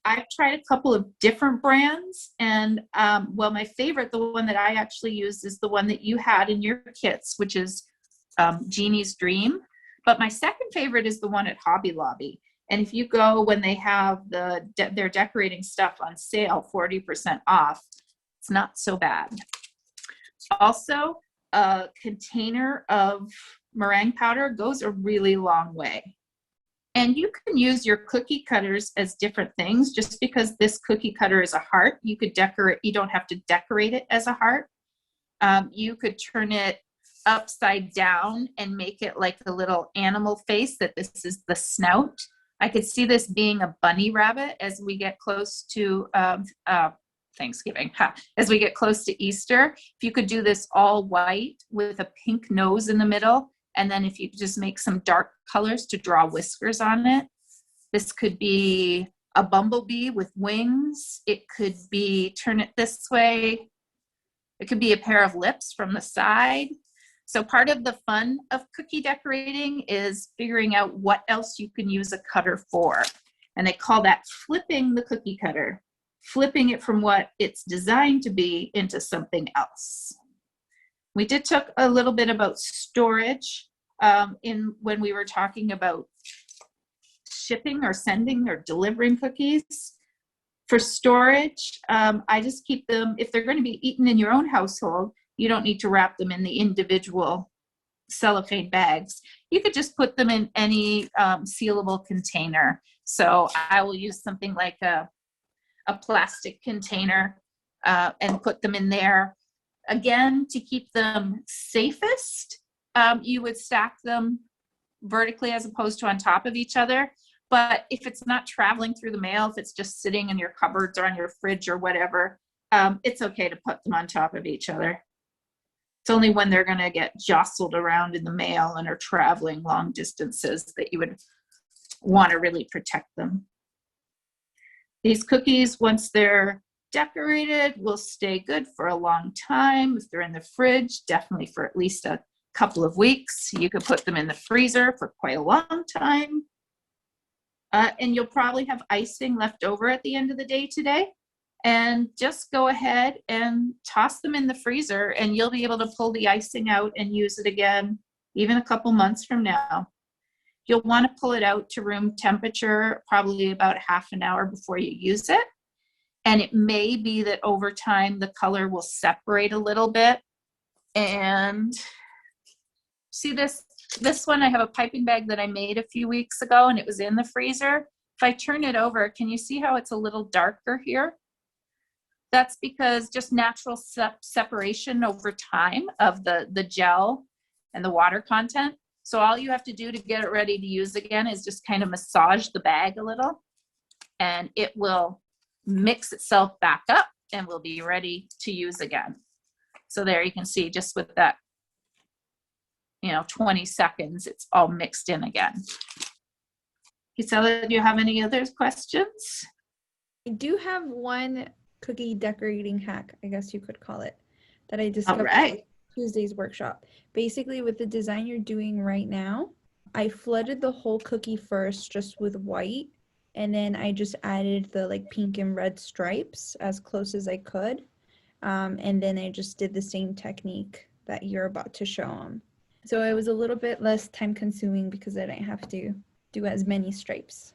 I've tried a couple of different brands, and well, my favorite, the one that I actually use, is the one that you had in your kits, which is Jeannie's Dream. But my second favorite is the one at Hobby Lobby. And if you go when they have their decorating stuff on sale, 40% off, it's not so bad. Also, a container of meringue powder goes a really long way. And you can use your cookie cutters as different things. Just because this cookie cutter is a heart, you could decorate, you don't have to decorate it as a heart. You could turn it upside down and make it like a little animal face, that this is the snout. I could see this being a bunny rabbit as we get close to Thanksgiving, as we get close to Easter. If you could do this all white with a pink nose in the middle, and then if you could just make some dark colors to draw whiskers on it. This could be a bumblebee with wings. It could be, turn it this way, it could be a pair of lips from the side. So part of the fun of cookie decorating is figuring out what else you can use a cutter for. And they call that flipping the cookie cutter, flipping it from what it's designed to be into something else. We did talk a little bit about storage when we were talking about shipping or sending or delivering cookies. For storage, I just keep them, if they're going to be eaten in your own household, you don't need to wrap them in the individual cellophane bags. You could just put them in any sealable container. So I will use something like a plastic container and put them in there. Again, to keep them safest, you would stack them vertically as opposed to on top of each other. But if it's not traveling through the mail, if it's just sitting in your cupboards or on your fridge or whatever, it's okay to put them on top of each other. It's only when they're going to get jostled around in the mail and are traveling long distances that you would want to really protect them. These cookies, once they're decorated, will stay good for a long time. If they're in the fridge, definitely for at least a couple of weeks. You could put them in the freezer for quite a long time. And you'll probably have icing left over at the end of the day today. And just go ahead and toss them in the freezer, and you'll be able to pull the icing out and use it again, even a couple months from now. You'll want to pull it out to room temperature, probably about half an hour before you use it. And it may be that over time, the color will separate a little bit. And see this one, I have a piping bag that I made a few weeks ago, and it was in the freezer. If I turn it over, can you see how it's a little darker here? That's because just natural separation over time of the gel and the water content. So all you have to do to get it ready to use again is just kind of massage the bag a little, and it will mix itself back up and will be ready to use again. So there you can see, just with that, 20 seconds, it's all mixed in again. Gisela, do you have any other questions? I do have one cookie decorating hack, I guess you could call it, that I discovered in Tuesday's workshop. Basically, with the design you're doing right now, I flooded the whole cookie first just with white, and then I just added the pink and red stripes as close as I could, and then I just did the same technique that you're about to show them. So it was a little bit less time consuming because I didn't have to do as many stripes.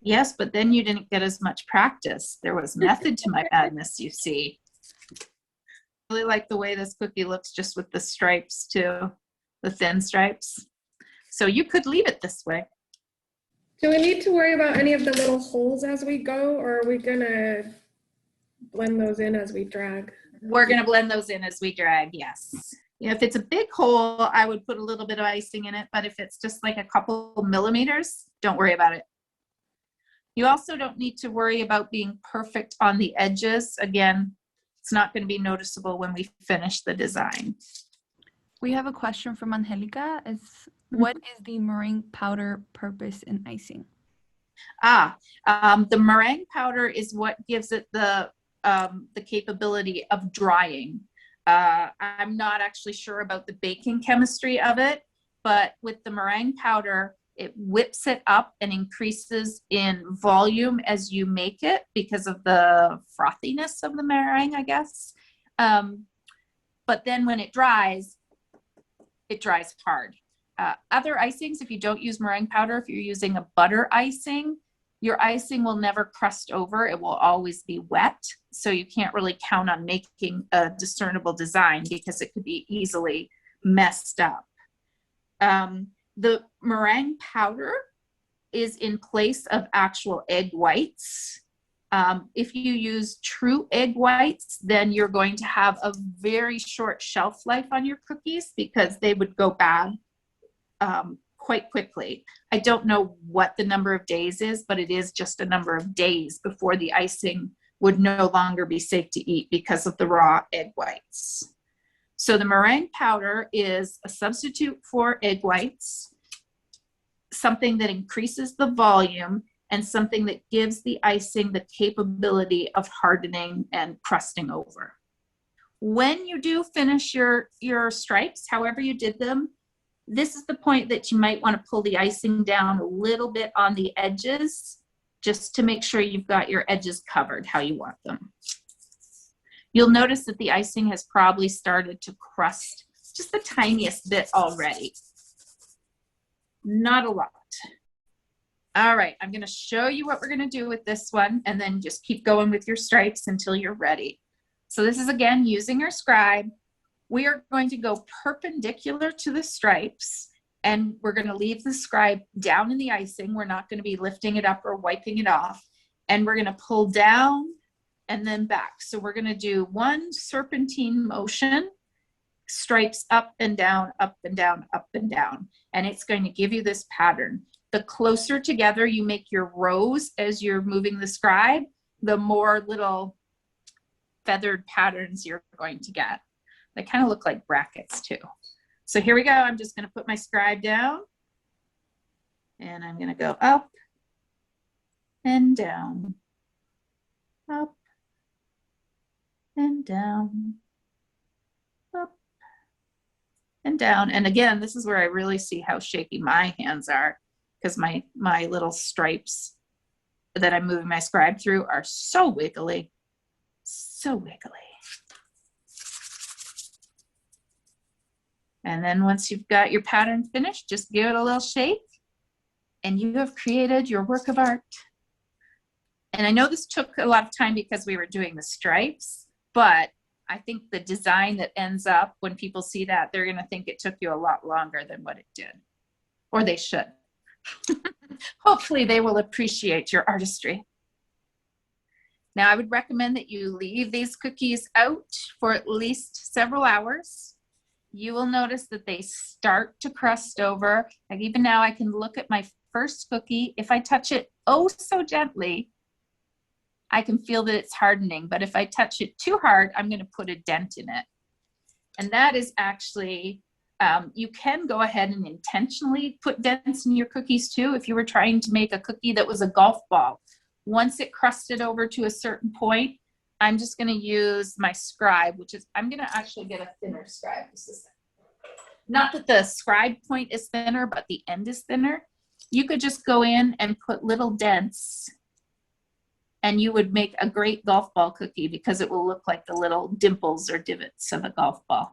Yes, but then you didn't get as much practice. There was method to my madness, you see. I really like the way this cookie looks just with the stripes too, the thin stripes. So you could leave it this way. Do we need to worry about any of the little holes as we go, or are we gonna blend those in as we drag? We're gonna blend those in as we drag, yes. If it's a big hole, I would put a little bit of icing in it, but if it's just like a couple millimeters, don't worry about it. You also don't need to worry about being perfect on the edges. Again, it's not going to be noticeable when we finish the design. We have a question from Angelica. What is the meringue powder purpose in icing? The meringue powder is what gives it the capability of drying. I'm not actually sure about the baking chemistry of it, but with the meringue powder, it whips it up and increases in volume as you make it because of the frothiness of the meringue, I guess. But then when it dries hard. Other icings, if you don't use meringue powder, if you're using a butter icing, your icing will never crust over. It will always be wet. So you can't really count on making a discernible design because it could be easily messed up. The meringue powder is in place of actual egg whites. If you use true egg whites, then you're going to have a very short shelf life on your cookies because they would go bad quite quickly. I don't know what the number of days is, but it is just a number of days before the icing would no longer be safe to eat because of the raw egg whites. So the meringue powder is a substitute for egg whites, something that increases the volume and something that gives the icing the capability of hardening and crusting over. When you do finish your stripes, however you did them, this is the point that you might want to pull the icing down a little bit on the edges, just to make sure you've got your edges covered how you want them. You'll notice that the icing has probably started to crust just the tiniest bit already. Not a lot. All right, I'm going to show you what we're going to do with this one, and then just keep going with your stripes until you're ready. So this is, again, using our scribe. We are going to go perpendicular to the stripes, and we're going to leave the scribe down in the icing. We're not going to be lifting it up or wiping it off. And we're going to pull down and then back. So we're going to do one serpentine motion, stripes up and down, up and down, up and down. And it's going to give you this pattern. The closer together you make your rows as you're moving the scribe, the more little feathered patterns you're going to get. They kind of look like brackets too. So here we go. I'm just going to put my scribe down, and I'm going to go up and down, up and down, up and down. And again, this is where I really see how shaky my hands are, because my little stripes that I'm moving my scribe through are so wiggly, so wiggly. And then once you've got your pattern finished, just give it a little shake, and you have created your work of art. And I know this took a lot of time because we were doing the stripes, but I think the design that ends up, when people see that, they're going to think it took you a lot longer than what it did. Or they should. Hopefully they will appreciate your artistry. Now, I would recommend that you leave these cookies out for at least several hours. You will notice that they start to crust over. Like even now, I can look at my first cookie. If I touch it oh so gently, I can feel that it's hardening. But if I touch it too hard, I'm going to put a dent in it. And that is actually, you can go ahead and intentionally put dents in your cookies too. If you were trying to make a cookie that was a golf ball, once it crusted over to a certain point, I'm just going to use my scribe, which is, I'm going to actually get a thinner scribe. This is not that the scribe point is thinner, but the end is thinner. You could just go in and put little dents, and you would make a great golf ball cookie because it will look like the little dimples or divots of a golf ball.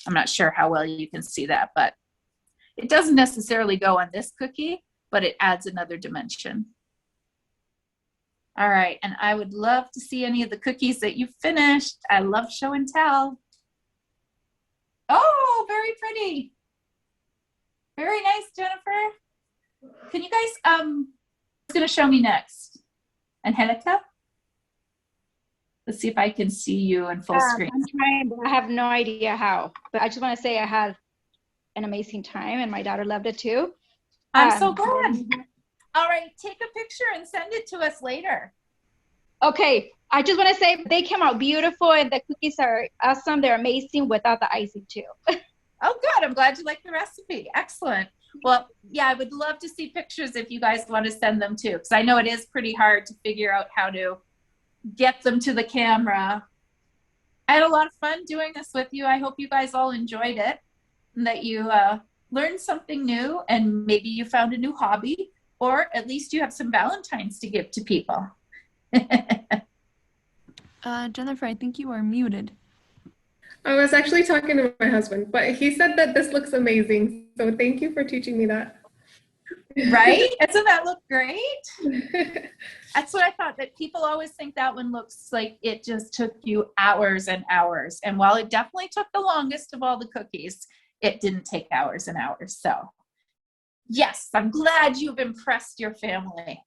I'm not sure how well you can see that, but it doesn't necessarily go on this cookie, but it adds another dimension. All right, and I would love to see any of the cookies that you finished. I love show and tell. Oh, very pretty. Very nice, Jennifer. Can you guys, who's gonna show me next? Angelica? Let's see if I can see you in full screen. I'm trying, but I have no idea how. But I just want to say I had an amazing time, and my daughter loved it too. I'm so glad. All right, take a picture and send it to us later. Okay, I just want to say they came out beautiful and the cookies are awesome. They're amazing without the icing too. Oh, good. I'm glad you like the recipe. Excellent. Well, yeah, I would love to see pictures if you guys want to send them too, because I know it is pretty hard to figure out how to get them to the camera. I had a lot of fun doing this with you. I hope you guys all enjoyed it and that you learned something new, and maybe you found a new hobby, or at least you have some Valentines to give to people. Jennifer, I think you are muted. I was actually talking to my husband, but he said that this looks amazing. So thank you for teaching me that. Right? Doesn't that look great? That's what I thought, that people always think that one looks like it just took you hours and hours. And while it definitely took the longest of all the cookies, it didn't take hours and hours. So yes, I'm glad you've impressed your family.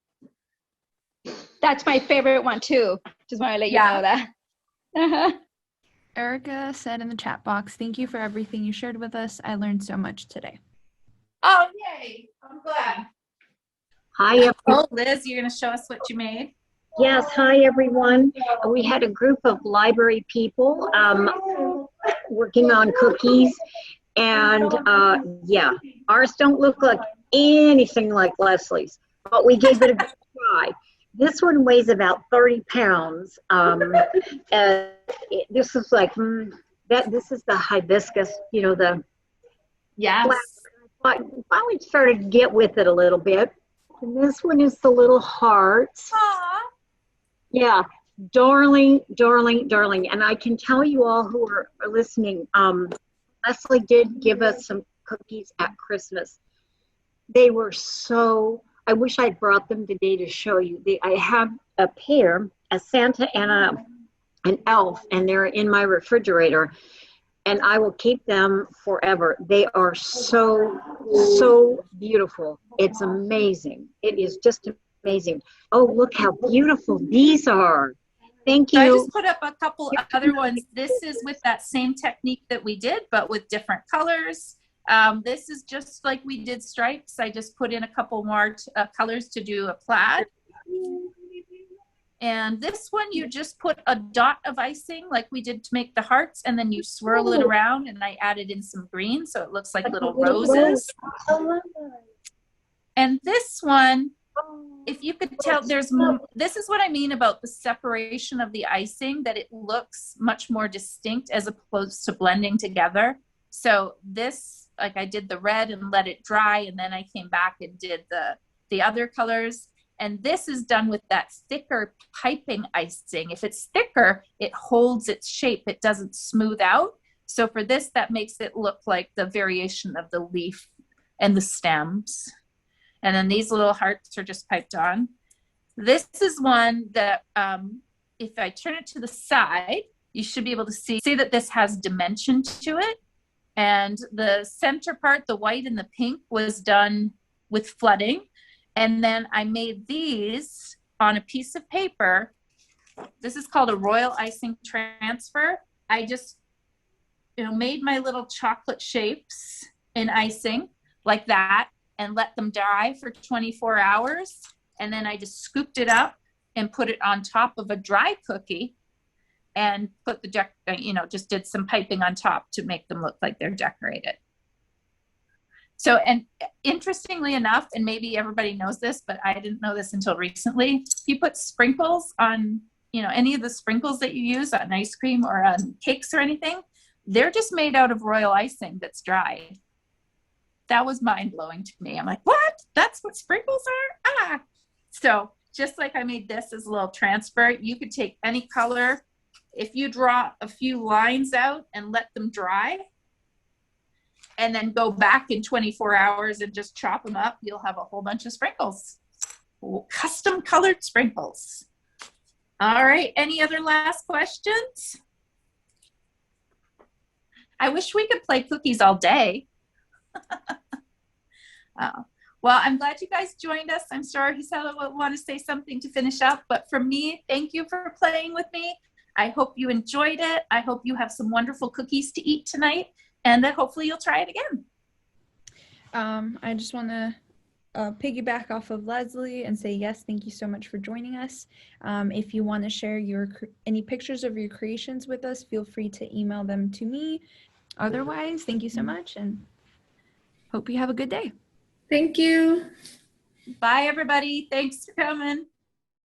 That's my favorite one too. Just want to let you know that. Erica said in the chat box, thank you for everything you shared with us. I learned so much today. Oh, yay. I'm glad. Hi, everyone. Oh, Liz, you're going to show us what you made? Yes, hi, everyone. We had a group of library people working on cookies. And yeah, ours don't look like anything like Leslie's, but we gave it a good try. This one weighs about 30 pounds. This is like, this is the hibiscus, you know, the Yes. I finally started to get with it a little bit. And this one is the little hearts. Aww. Yeah, darling, darling, darling. And I can tell you all who are listening, Leslie did give us some cookies at Christmas. They were so, I wish I'd brought them today to show you. I have a pair, a Santa and an elf, and they're in my refrigerator. And I will keep them forever. They are so, so beautiful. It's amazing. It is just amazing. Oh, look how beautiful these are. Thank you. So I just put up a couple other ones. This is with that same technique that we did, but with different colors. This is just like we did stripes. I just put in a couple more colors to do a plaid. And this one, you just put a dot of icing like we did to make the hearts, and then you swirl it around, and I added in some green so it looks like little roses. And this one, if you could tell, this is what I mean about the separation of the icing, that it looks much more distinct as opposed to blending together. So this, like I did the red and let it dry, and then I came back and did the other colors. And this is done with that thicker piping icing. If it's thicker, it holds its shape. It doesn't smooth out. So for this, that makes it look like the variation of the leaf and the stems. And then these little hearts are just piped on. This is one that if I turn it to the side, you should be able to see that this has dimension to it. And the center part, the white and the pink, was done with flooding. And then I made these on a piece of paper. This is called a royal icing transfer. I just, made my little chocolate shapes in icing like that and let them dry for 24 hours. And then I just scooped it up and put it on top of a dry cookie and put just did some piping on top to make them look like they're decorated. So, and interestingly enough, and maybe everybody knows this, but I didn't know this until recently, if you put sprinkles on, any of the sprinkles that you use on ice cream or on cakes or anything, they're just made out of royal icing that's dried. That was mind-blowing to me. I'm like, what? That's what sprinkles are? Ah! So just like I made this as a little transfer, you could take any color. If you draw a few lines out and let them dry, and then go back in 24 hours and just chop them up, you'll have a whole bunch of sprinkles. Custom colored sprinkles. All right, any other last questions? I wish we could play cookies all day. Well, I'm glad you guys joined us. I'm sure Gisela will want to say something to finish up, but from me, thank you for playing with me. I hope you enjoyed it. I hope you have some wonderful cookies to eat tonight, and that hopefully you'll try it again. I just want to piggyback off of Leslie and say yes, thank you so much for joining us. If you want to share any pictures of your creations with us, feel free to email them to me. Otherwise, thank you so much and hope you have a good day. Thank you. Bye, everybody. Thanks for coming.